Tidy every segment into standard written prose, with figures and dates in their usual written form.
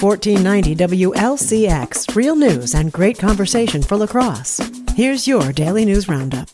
1490 WLCX, real news and great conversation for La Crosse. Here's your Daily News Roundup.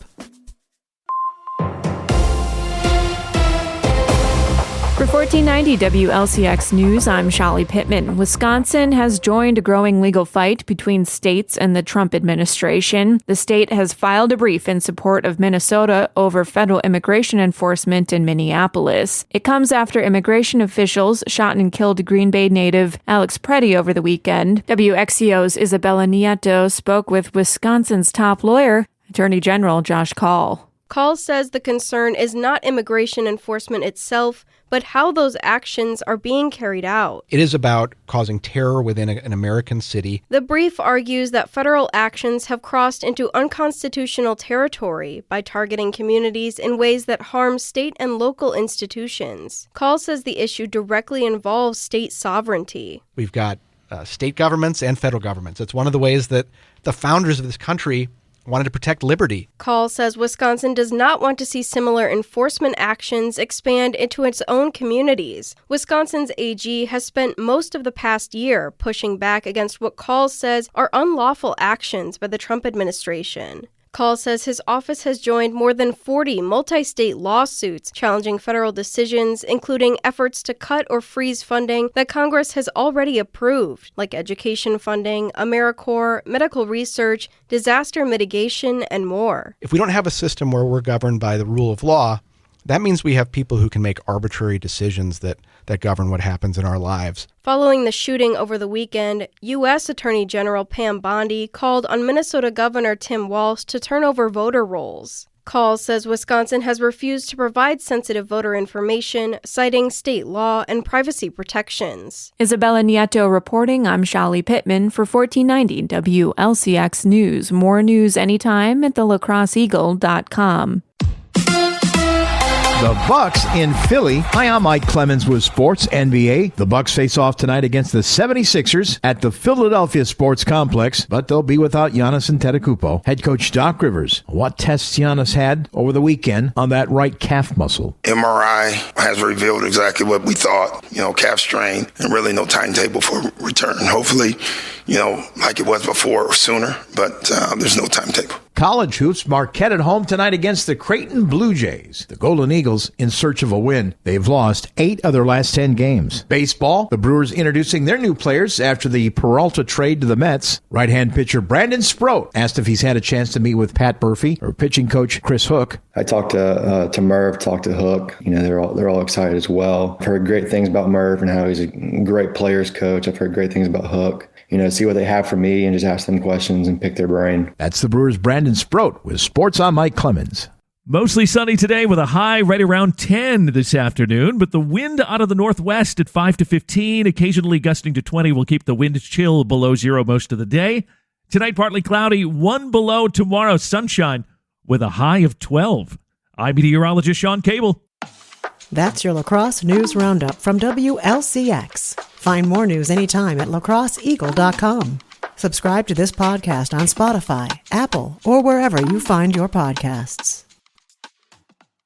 For 1490 WLCX News, I'm Shali Pittman. Wisconsin has joined a growing legal fight between states and the Trump administration. The state has filed a brief in support of Minnesota over federal immigration enforcement in Minneapolis. It comes after immigration officials shot and killed Green Bay native Alex Preddy over the weekend. WXCO's Isabella Nieto spoke with Wisconsin's top lawyer, Attorney General Josh Kaul. Kaul says the concern is not immigration enforcement itself, but how those actions are being carried out. It is about causing terror within an American city. The brief argues that federal actions have crossed into unconstitutional territory by targeting communities in ways that harm state and local institutions. Kaul says the issue directly involves state sovereignty. We've got state governments and federal governments. It's one of the ways that the founders of this country wanted to protect liberty. Kaul says Wisconsin does not want to see similar enforcement actions expand into its own communities. Wisconsin's AG has spent most of the past year pushing back against what Kaul says are unlawful actions by the Trump administration. Kaul says his office has joined more than 40 multi-state lawsuits challenging federal decisions, including efforts to cut or freeze funding that Congress has already approved, like education funding, AmeriCorps, medical research, disaster mitigation, and more. If we don't have a system where we're governed by the rule of law, that means we have people who can make arbitrary decisions that govern what happens in our lives. Following the shooting over the weekend, U.S. Attorney General Pam Bondi called on Minnesota Governor Tim Walz to turn over voter rolls. Kaul says Wisconsin has refused to provide sensitive voter information, citing state law and privacy protections. Isabella Nieto reporting. I'm Shali Pittman for 1490 WLCX News. More news anytime at thelacrosseeagle.com. The Bucks in Philly. Hi, I'm Mike Clemens with Sports NBA. The Bucks face off tonight against the 76ers at the Philadelphia Sports Complex, but they'll be without Giannis Antetokounmpo. Head coach Doc Rivers, what tests Giannis had over the weekend on that right calf muscle. MRI has revealed exactly what we thought, calf strain, and really no timetable for return. Hopefully, like it was before or sooner, but there's no timetable. College hoops, Marquette at home tonight against the Creighton Blue Jays. The Golden Eagles in search of a win. They've lost 8 of their last 10 games. Baseball, the Brewers introducing their new players after the Peralta trade to the Mets. Right-hand pitcher Brandon Sproat asked if he's had a chance to meet with Pat Murphy or pitching coach Chris Hook. I talked to Merv, talked to Hook. They're all excited as well. I've heard great things about Merv and how he's a great players coach. I've heard great things about Hook. See what they have for me and just ask them questions and pick their brain. That's the Brewers' Brandon Sproat with Sports on Mike Clemens. Mostly sunny today with a high right around 10 this afternoon, but the wind out of the northwest at 5 to 15, occasionally gusting to 20, will keep the wind chill below zero most of the day. Tonight, partly cloudy, 1 below. Tomorrow, sunshine with a high of 12. I'm meteorologist Sean Cable. That's your La Crosse News Roundup from WLCX. Find more news anytime at lacrosseeagle.com. Subscribe to this podcast on Spotify, Apple, or wherever you find your podcasts.